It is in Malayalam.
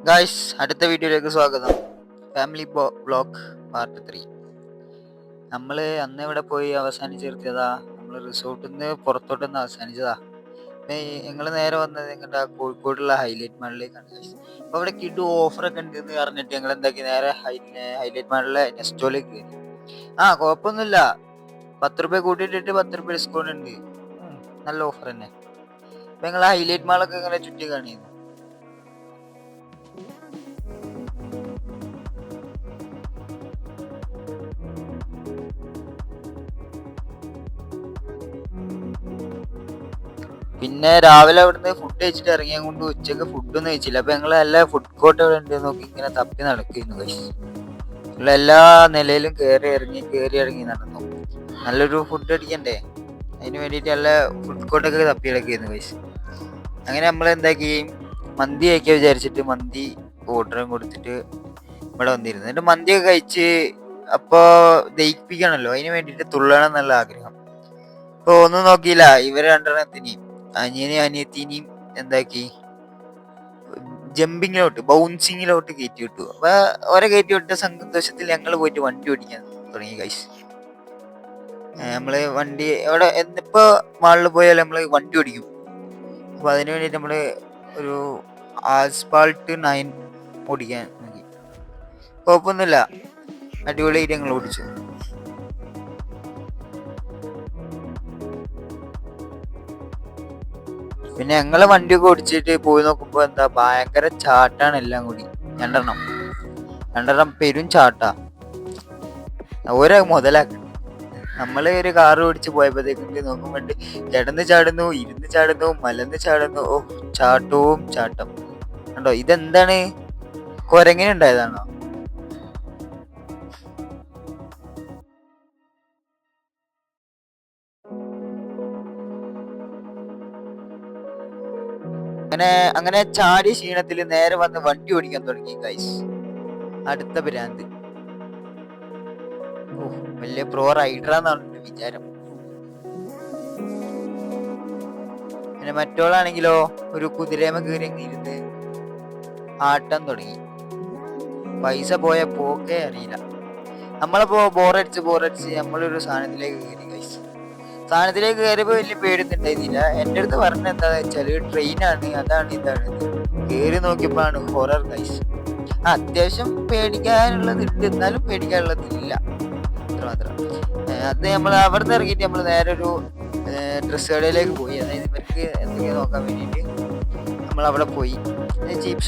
ഗായ്സ്, അടുത്ത വീഡിയോയിലേക്ക് സ്വാഗതം. Family blog part 3. നമ്മൾ അന്ന് ഇവിടെ പോയി അവസാനിച്ചെടുത്തതാ. നമ്മൾ റിസോർട്ടിൽ നിന്ന് പുറത്തോട്ടൊന്ന് അവസാനിച്ചതാ. ഞങ്ങൾ നേരെ വന്നത് ഞങ്ങളുടെ കോഴിക്കോടുള്ള ഹൈലൈറ്റ് മാളിലേക്കാണ് ഗായ്സ്. അപ്പോൾ അവിടെ കിഡു ഓഫറൊക്കെ ഉണ്ടെന്ന് പറഞ്ഞിട്ട് ഞങ്ങൾ എന്താക്കി നേരെ ഹൈലൈറ്റ് മാളിലെ നെസ്റ്റോയിലേക്ക് കയറി. കുഴപ്പമൊന്നുമില്ല. 10 രൂപ കൂട്ടിയിട്ടിട്ട് 10 രൂപ ഡിസ്കൗണ്ട് ഉണ്ട്. നല്ല ഓഫർ തന്നെ. അപ്പം ഞങ്ങൾ ഹൈലൈറ്റ് മാളൊക്കെ ഇങ്ങനെ ചുറ്റി കാണിയിരുന്നു. പിന്നെ രാവിലെ അവിടുന്ന് ഫുഡ് കഴിച്ചിട്ട് ഇറങ്ങിയാൽ കൊണ്ട് ഉച്ചക്ക് ഫുഡൊന്നും കഴിച്ചില്ല. അപ്പൊ ഞങ്ങൾ എല്ലാ ഫുഡ് കോർട്ട് എവിടെ ഉണ്ട് നോക്കി ഇങ്ങനെ തപ്പി നടക്കുന്നു ഗൈസ്. എല്ലാ നിലയിലും കയറി ഇറങ്ങി നടന്നു. നല്ലൊരു ഫുഡ് അടിക്കണ്ടേ, അതിന് വേണ്ടിയിട്ട് നല്ല ഫുഡ് കോർട്ടൊക്കെ തപ്പി കിടക്കുന്നു ഗൈസ്. അങ്ങനെ നമ്മൾ എന്താക്കി, മന്തി കഴിക്കാൻ വിചാരിച്ചിട്ട് മന്തി ഓർഡറും കൊടുത്തിട്ട് ഇവിടെ വന്നിരുന്നു. എന്നിട്ട് മന്തിയൊക്കെ കഴിച്ച് അപ്പോൾ ദഹിപ്പിക്കണമല്ലോ, അതിന് വേണ്ടിയിട്ട് തുള്ളണം എന്നുള്ള ആഗ്രഹം. അപ്പോൾ ഒന്നും നോക്കിയില്ല, ഇവര് രണ്ടെണ്ണത്തിനെയും അനിയത്തിനെയും എന്താക്കി, ബൗൺസിങ്ങിലോട്ട് കയറ്റി വിട്ടു. അപ്പൊ ഓരോ കയറ്റി വിട്ട സന്തോഷത്തിൽ ഞങ്ങൾ പോയിട്ട് വണ്ടി ഓടിക്കാൻ തുടങ്ങി ഗൈസ്. നമ്മള് വണ്ടി എവിടെ എന്നിപ്പോ മാളിൽ പോയാൽ നമ്മള് വണ്ടി ഓടിക്കും. അപ്പൊ അതിനു വേണ്ടിട്ട് നമ്മള് ഒരു ആസ്പാൾട്ട് 9 ഓടിക്കാൻ നോക്കി. കുഴപ്പമൊന്നുമില്ല, അടിപൊളിയായിട്ട് ഞങ്ങൾ ഓടിച്ചു. പിന്നെ ഞങ്ങള് വണ്ടിയൊക്കെ ഓടിച്ചിട്ട് പോയി നോക്കുമ്പോ എന്താ ഭയങ്കര ചാട്ടാണ് എല്ലാം കൂടി. രണ്ടെണ്ണം പെരും ചാട്ടാ. ഓരോ മുതലാക്കണം. നമ്മള് ഒരു കാറ് ഓടിച്ച് പോയപ്പോഴത്തേക്ക് നോക്കുമ്പോണ്ട് കിടന്ന് ചാടുന്നു, ഇരുന്ന് ചാടുന്നു, മലന്ന് ചാടുന്നു. ചാട്ടവും ചാട്ടം കണ്ടോ. ഇതെന്താണ്, കുരങ്ങിനുണ്ടായതാണോ? അങ്ങനെ ചാടി ക്ഷീണത്തിൽ നേരെ വന്ന് വണ്ടി ഓടിക്കാൻ തുടങ്ങി ഗൈസ്. അടുത്ത ഭ്രാന്ത്. വലിയ പ്രോ റൈഡറാന്നാണ് വിചാരം. പിന്നെ മറ്റോളാണെങ്കിലോ ഒരു കുതിരേമ കയറി ഇരുന്ന് ആട്ടം തുടങ്ങി. പൈസ പോയ പോക്കേ അറിയില്ല. നമ്മളിപ്പോ ബോറടിച്ച് നമ്മളൊരു സാധനത്തിലേക്ക് കയറി ഗൈസ്. സാധനത്തിലേക്ക് കയറിയപ്പോ വലിയ പേടിയൊന്നുണ്ടായിരുന്നില്ല. എൻ്റെ അടുത്ത് പറഞ്ഞ എന്താന്ന് വെച്ചാല് ട്രെയിനാണ്, അതാണ് ഇതാണ്. കയറി നോക്കിയപ്പോഴാണ് ഹൊറർ ഗൈസ്. അത്യാവശ്യം പേടിക്കാനുള്ളത് ഉണ്ട്, എന്നാലും പേടിക്കാനുള്ളതില്ല, അത്രമാത്രം. അത് നമ്മൾ അവിടെ നിന്ന് ഇറങ്ങിയിട്ട് നമ്മൾ നേരെ ഒരു ഡ്രസ് കടയിലേക്ക് പോയി. അതായത് ഇവർക്ക് എന്തൊക്കെയാ നോക്കാൻ വേണ്ടിയിട്ട് നമ്മൾ അവിടെ പോയി. ചീപ്പ്